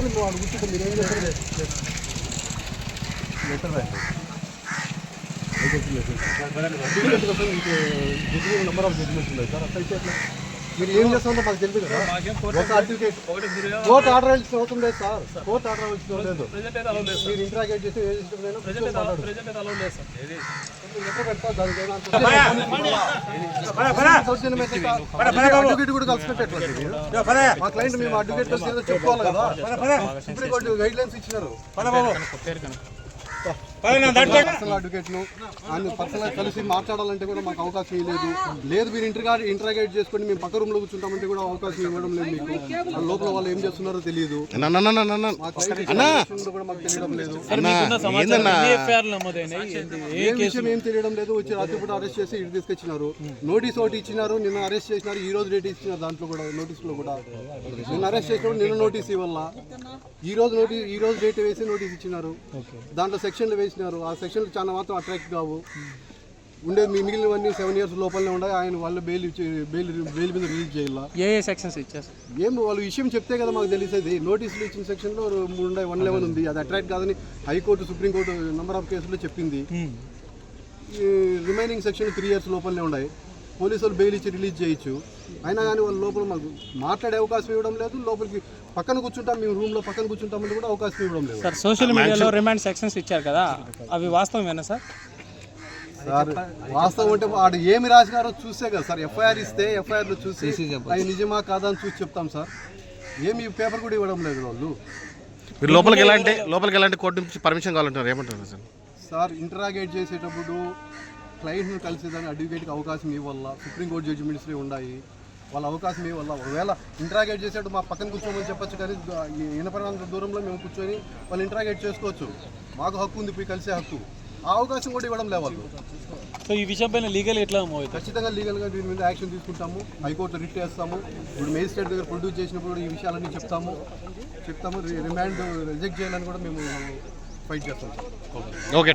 పట్టుకొని నువ్వు అక్కడ కూర్చుంటే మీరు ఏం చేస్తారు? లెటర్ రాయండి. నెంబర్ ఆఫ్ జడ్జిమెంట్స్ ఉన్నాయి సార్. అట్లయితే అట్లా మీరు ఏం చేస్తారో మాకు తెలియదు కదా. ఒక అడ్వకేట్ కోర్టు ఆర్డర్ ఇవ్వాల్సిన అవసరం లేదు సార్. కోర్టు ఆర్డర్ ఇవ్వాల్సిన లేదు. మీరు ఇంటరాగేట్ చేసి అడ్వకేట్ కూడా కలిసిపెట్టేటువంటి మా క్లయింట్ మేము అడ్వకేట్ కలిసి చెప్పుకోవాలి కదా. సుప్రీంకోర్టు గైడ్ లైన్స్ ఇచ్చినారు. పర్సనల్ అడ్వకేట్ను ఆయన పర్సనల్ కలిసి మాట్లాడాలంటే కూడా మాకు అవకాశం లేదు. మీరు ఇంటరాగేట్ చేసుకొని మేము పక్క రూమ్లో కూర్చుంటామంటే కూడా అవకాశం ఇవ్వడం లేదు. మీకు లోపల వాళ్ళు ఏం చేస్తున్నారో తెలియదు. కూడా మాకు తెలియడం లేదు. ఏ విషయం ఏం తెలియడం లేదు. వచ్చి రాత్రిపూట అరెస్ట్ చేసి ఇటు తీసుకొచ్చినారు. నోటీస్ ఒకటి ఇచ్చినారు. నిన్న అరెస్ట్ చేసినారు. ఈ రోజు డేట్ ఇచ్చినారు. దాంట్లో కూడా నోటీసులో కూడా నిన్న అరెస్ట్ చేసినప్పుడు నిన్న నోటీస్ ఇవ్వాల. ఈ రోజు డేట్ వేసి నోటీస్ ఇచ్చినారు. దాంట్లో సెక్షన్లు వేసినారు. ఆ సెక్షన్లు చాలా మాత్రం అట్రాక్ట్ కావు. ఉండేది మిగిలినవన్నీ 7 years లోపలనే ఉన్నాయి. ఆయన వాళ్ళు బెయిల్ మీద రిలీజ్ చేయాల. ఏ సెక్షన్స్ ఇచ్చారు? ఏం వాళ్ళు విషయం చెప్తే కదా మాకు తెలిసేది. నోటీసులు ఇచ్చిన సెక్షన్లో 111 ఉంది. అది అట్రాక్ట్ కాదని హైకోర్టు సుప్రీంకోర్టు నెంబర్ ఆఫ్ కేసులో చెప్పింది. రిమైనింగ్ సెక్షన్ 3 years లోపలనే ఉన్నాయి. పోలీసులు బెయిల్ ఇచ్చి రిలీజ్ చేయొచ్చు. అయినా కానీ వాళ్ళ లోపల మాకు మాట్లాడే అవకాశం ఇవ్వడం లేదు. లోపలికి పక్కన కూర్చుంటాం, మేము రూమ్లో పక్కన కూర్చుంటామని కూడా అవకాశం ఇవ్వడం లేదు. సార్ సోషల్ మీడియాలో రిమాండ్ సెక్షన్స్ ఇచ్చారు కదా, అవి వాస్తవమేనా సార్? సార్ వాస్తవం అంటే వాడు ఏమి రాసినారో చూసే కదా సార్. ఎఫ్ఐఆర్ ఇస్తే ఎఫ్ఐఆర్లో చూసి అది నిజమా కాదా అని చూసి చెప్తాం సార్. ఏమి పేపర్ కూడా ఇవ్వడం లేదు వాళ్ళు. మీరు లోపలికి ఎలాంటి కోర్టు నుంచి పర్మిషన్ కావాలంటారు, ఏమంటారు సార్? సార్ ఇంటరాగేట్ చేసేటప్పుడు క్లయింట్ను కలిసేదాన్ని అడ్వకేట్కి అవకాశం ఇవ్వాల. సుప్రీంకోర్టు జడ్జిమెంట్స్ ఉన్నాయి, వాళ్ళ అవకాశం ఇవ్వాల. ఒకవేళ ఇంటరాగేట్ చేసేటప్పుడు మా పక్కన కూర్చోమని చెప్పచ్చు, కానీ వినపడినంత దూరంలో మేము కూర్చొని వాళ్ళు ఇంటరాగేట్ చేసుకోవచ్చు. మాకు హక్కు ఉంది, పోయి కలిసే హక్కు. ఆ అవకాశం కూడా ఇవ్వడం లేదు వాళ్ళు. సో ఈ విషయం పైన లీగల్ ఎట్లా ఖచ్చితంగా లీగల్గా దీని మీద యాక్షన్ తీసుకుంటాము. హైకోర్టులో రిట్ చేస్తాము. ఇప్పుడు మేజిస్ట్రేట్ దగ్గర ప్రొడ్యూస్ చేసినప్పుడు కూడా ఈ విషయాలన్నీ చెప్తాము. రిమాండ్ రిజెక్ట్ చేయాలని కూడా మేము ఫైట్ చేస్తాం. ఓకే.